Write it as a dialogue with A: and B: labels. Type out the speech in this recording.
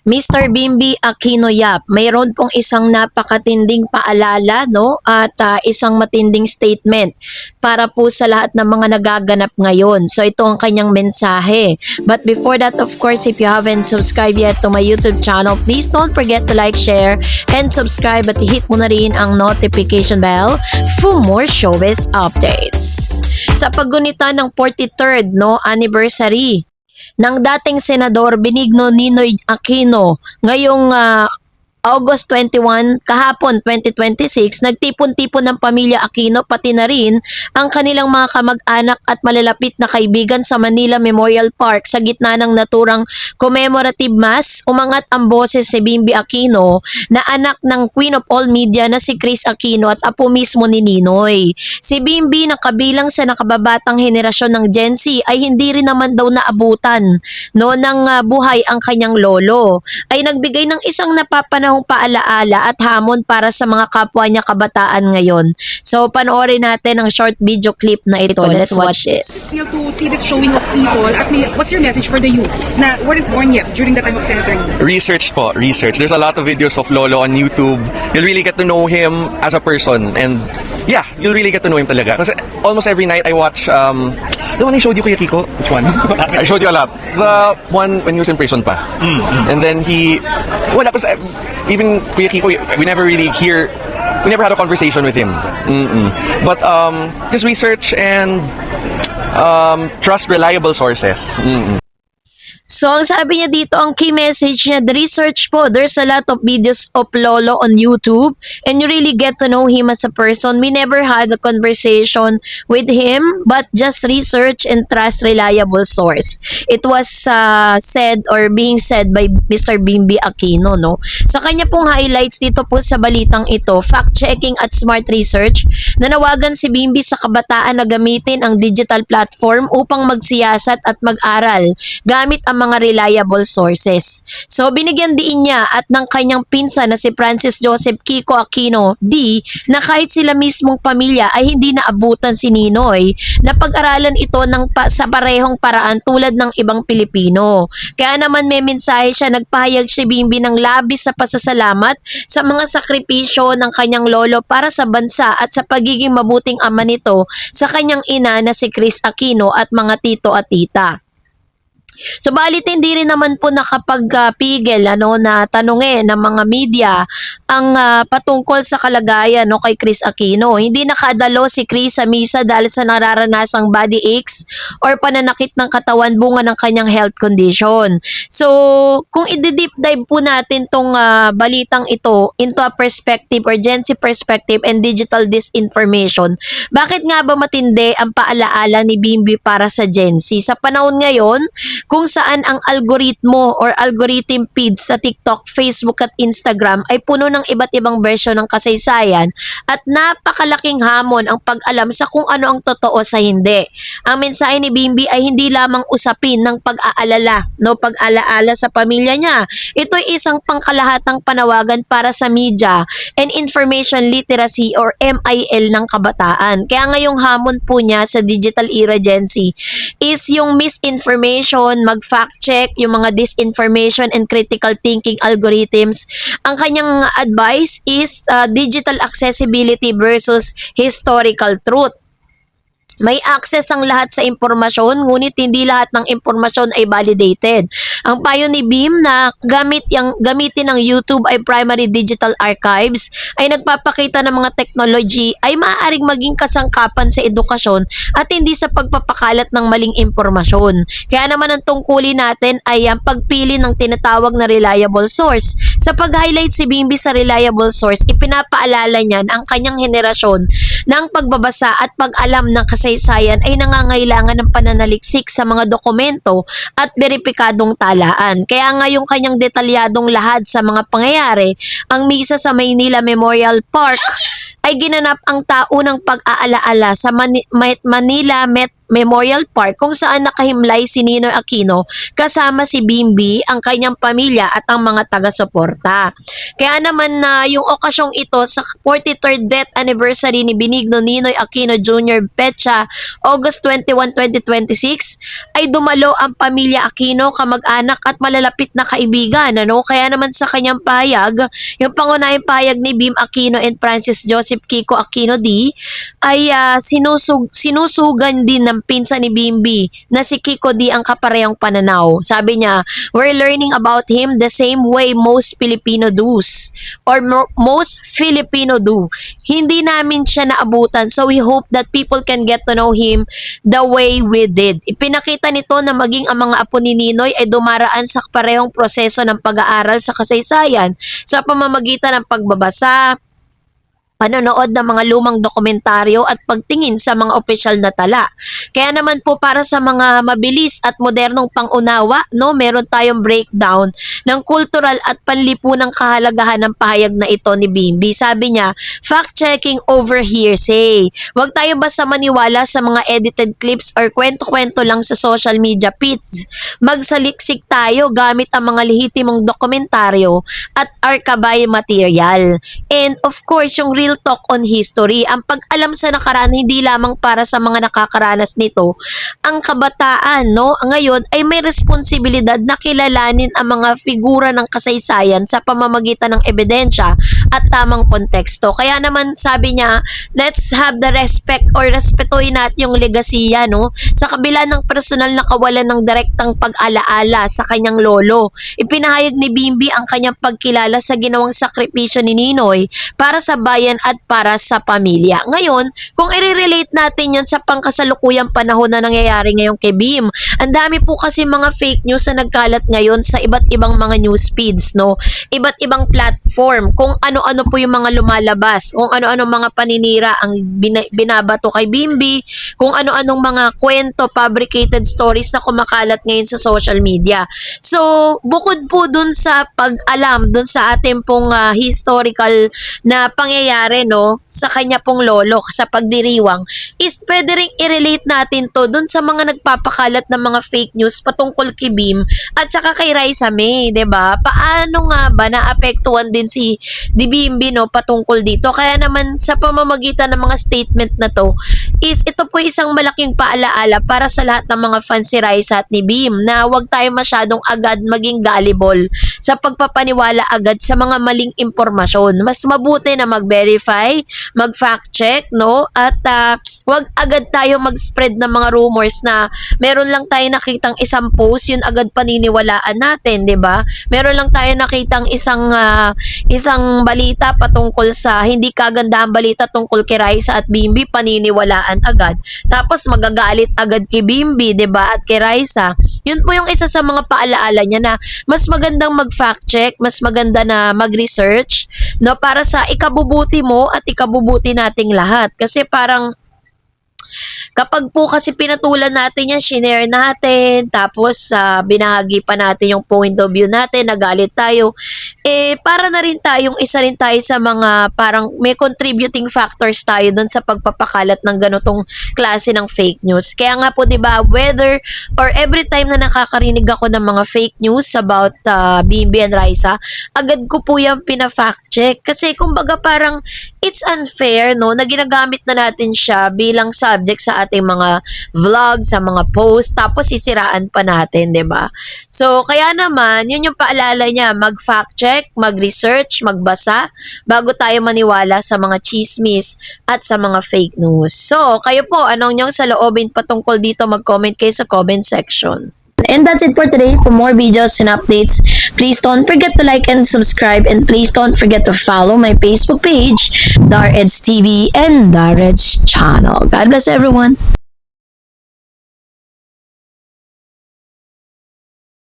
A: Mr. Bimby Aquino Yap, mayroon pong isang napakatinding paalala, no? At isang matinding statement para po sa lahat ng mga nagaganap ngayon. So ito ang kanyang mensahe. But before that, of course, if you haven't subscribed yet to my YouTube channel, please don't forget to like, share, and subscribe at hit mo na rin ang notification bell for more showbiz updates. Sa paggunita ng 43rd anniversary ng dating Senador Benigno Ninoy Aquino ngayong August 21, kahapon 2026, nagtipon-tipon ng pamilya Aquino pati na rin ang kanilang mga kamag-anak at malalapit na kaibigan sa Manila Memorial Park sa gitna ng naturang commemorative mass. Umangat ang boses si Bimby Aquino na anak ng Queen of All Media na si Kris Aquino at apo mismo ni Ninoy. Si Bimby na kabilang sa nakababatang henerasyon ng Gen Z ay hindi rin naman daw naabutan ng buhay ang kanyang lolo. Ay nagbigay ng isang napapanahong paalaala at hamon para sa mga kapwa niya kabataan ngayon. So panoorin natin ang short video clip na ito. Let's watch this.
B: To see this showing of people at what's your message for the youth na weren't born yet during the time of Senator Nino?
C: Research po, research. There's a lot of videos of Lolo on YouTube. You'll really get to know him as a person, and yeah, you'll really get to know him talaga. Kasi almost every night I watch the one I showed you, Kuya Kiko. Which one? I showed you a lot. The one when he was in prison pa. And then wala, kasi even Kuya Kiko, we never had a conversation with him. But just research and trust reliable sources.
A: So, ang sabi niya dito, ang key message niya, the research po, there's a lot of videos of Lolo on YouTube and you really get to know him as a person. We never had a conversation with him, but just research and trust reliable source. It was said or being said by Mr. Bimby Aquino, no? Sa kanya pong highlights dito po sa balitang ito, fact-checking at smart research, nanawagan si Bimby sa kabataan na gamitin ang digital platform upang magsiyasat at mag-aral gamit ang mga reliable sources. So binigyan din niya at ng kanyang pinsan na si Francis Joseph Kiko Aquino D na kahit sila mismong pamilya ay hindi naabutan si Ninoy na pag-aralan ito sa parehong paraan tulad ng ibang Pilipino. Kaya naman may mensahe siya, nagpahayag si Bimby ng labis sa pasasalamat sa mga sakripisyo ng kanyang lolo para sa bansa at sa pagiging mabuting ama nito sa kanyang ina na si Kris Aquino at mga tito at tita. So balit hindi rin naman po nakapagpigil na tanungin ng mga media ang patungkol sa kalagayan kay Kris Aquino. Hindi nakadalo si Kris sa misa dahil sa nararanasang body aches or pananakit ng katawan bunga ng kanyang health condition. So kung i-deep dive po natin tong balitang ito into a perspective or Gen Z perspective and digital disinformation, bakit nga ba matindi ang paalaala ni Bimby para sa Gen Z? Sa panahon ngayon, kung saan ang algoritmo or algorithm feeds sa TikTok, Facebook at Instagram ay puno ng iba't ibang version ng kasaysayan at napakalaking hamon ang pag-alam sa kung ano ang totoo sa hindi. Ang mensahe ni Bimby ay hindi lamang usapin ng pag-aalala, pag-alaala sa pamilya niya. Ito ay isang pangkalahatang panawagan para sa media and information literacy or MIL ng kabataan. Kaya ngayong hamon po niya sa digital era Gen Z is yung misinformation, mag-fact check, yung mga disinformation and critical thinking algorithms. Ang kanyang advice is digital accessibility versus historical truth. May access ang lahat sa impormasyon, ngunit hindi lahat ng impormasyon ay validated. Ang payo ni Bim na gamitin ng YouTube ay primary digital archives ay nagpapakita ng mga technology ay maaaring maging kasangkapan sa edukasyon at hindi sa pagpapakalat ng maling impormasyon. Kaya naman ang tungkulin natin ay ang pagpili ng tinatawag na reliable source. Sa pag-highlight si Bimby sa reliable source, ipinapaalala niyan ang kanyang henerasyon ng pagbabasa at pag-alam ng kasaysayan ay nangangailangan ng pananaliksik sa mga dokumento at beripikadong talaan. Kaya nga yung kanyang detalyadong lahad sa mga pangyayari, ang misa sa Maynila Memorial Park ay ginanap ang taunang pag-aalaala sa Manila Memorial Park kung saan nakahimlay si Ninoy Aquino kasama si Bimbi, ang kanyang pamilya at ang mga taga-suporta. Kaya naman na yung okasyong ito sa 43rd death anniversary ni Benigno Ninoy Aquino Jr. Pecha, August 21, 2026 ay dumalo ang pamilya Aquino, kamag-anak at malalapit na kaibigan. Kaya naman sa kanyang pahayag, yung pangunahing pahayag ni Bim Aquino and Francis Joseph Kiko Aquino D ay sinusugan din ng pinsan ni Bimbi na si Kiko D ang kaparehong pananaw. Sabi niya, we're learning about him the same way most Filipino most Filipino do. Hindi namin siya naabutan, so we hope that people can get to know him the way we did. Ipinakita nito na maging ang mga apo ni Ninoy ay dumaraan sa parehong proseso ng pag-aaral sa kasaysayan sa pamamagitan ng pagbabasa, panonood ng mga lumang dokumentaryo at pagtingin sa mga opisyal na tala. Kaya naman po para sa mga mabilis at modernong pangunawa, meron tayong breakdown ng cultural at panlipunang kahalagahan ng pahayag na ito ni Bimbi. Sabi niya, fact-checking over hearsay. Huwag tayo basta maniwala sa mga edited clips or kwento-kwento lang sa social media feeds. Magsaliksik tayo gamit ang mga lehitimong dokumentaryo at archival material. And of course, yung real talk on history. Ang pag-alam sa nakaraan hindi lamang para sa mga nakakaranas nito. Ang kabataan, ngayon ay may responsibilidad na kilalanin ang mga figura ng kasaysayan sa pamamagitan ng ebidensya at tamang konteksto. Kaya naman sabi niya, let's have the respect or respetuhin natin yung legasiya, sa kabila ng personal na kawalan ng direktang pag-alaala sa kanyang lolo. Ipinahayag ni Bimbi ang kanyang pagkilala sa ginawang sakripisyo ni Ninoy para sa bayan at para sa pamilya. Ngayon, kung i-relate natin yan sa pangkasalukuyang panahon na nangyayari ngayon kay Bim, ang dami po kasi mga fake news na nagkalat ngayon sa iba't ibang mga news feeds, iba't ibang platform, kung ano-ano po yung mga lumalabas, kung ano-ano mga paninira ang binabato kay Bimbi, kung ano-anong mga kwento, fabricated stories na kumakalat ngayon sa social media. So, bukod po dun sa pag-alam dun sa ating pong historical na pangyayari sa kanya pong lolo sa pagdiriwang, is pwede rin i-relate natin to dun sa mga nagpapakalat ng mga fake news patungkol kay Bim at saka kay Raisa May, 'di ba? Paano nga ba naapektuhan din si Bimbi patungkol dito? Kaya naman sa pamamagitan ng mga statement na to, is ito po isang malaking paalaala para sa lahat ng mga fans si Raisa at ni Bim na huwag tayo masyadong agad maging gullible sa pagpapaniwala agad sa mga maling impormasyon. Mas mabuti na mag-verify, mag-fact check, at wag agad tayo mag-spread ng mga rumors na meron lang tayo nakitang isang post, yun agad paniniwalaan natin, 'di ba? Meron lang tayo nakitang isang balita patungkol sa hindi kagandahang balita tungkol kay Raisa at Bimbi, paniniwalaan agad. Tapos magagalit agad kay Bimbi, 'di ba? At kay Raisa. Yun po yung isa sa mga paalaala niya na mas magandang mag-fact check, mas maganda na mag-research, para sa ikabubuti mo at ikabubuti nating lahat. Kasi parang kapag po kasi pinatulan natin yan, shinare natin, tapos binahagi pa natin yung point of view natin, nagalit tayo, para na rin tayong isa rin tayo sa mga parang may contributing factors tayo dun sa pagpapakalat ng ganitong klase ng fake news. Kaya nga po, 'di ba, whether or every time na nakakarinig ako ng mga fake news about Bimbi and Raisa, agad ko po yan pina-fact check. Kasi kumbaga parang it's unfair, na ginagamit na natin siya bilang subject sa ating mga vlog, sa mga post, tapos sisiraan pa natin, 'di ba? So, kaya naman, yun yung paalala niya, mag-fact check, mag-research, magbasa, bago tayo maniwala sa mga chismis at sa mga fake news. So, kayo po, anong niyong saloobin patungkol dito? Mag-comment kayo sa comment section. And that's it for today. For more videos and updates, please don't forget to like and subscribe, and please don't forget to follow my Facebook page, Dar Eds TV and Dar Eds channel. God bless everyone.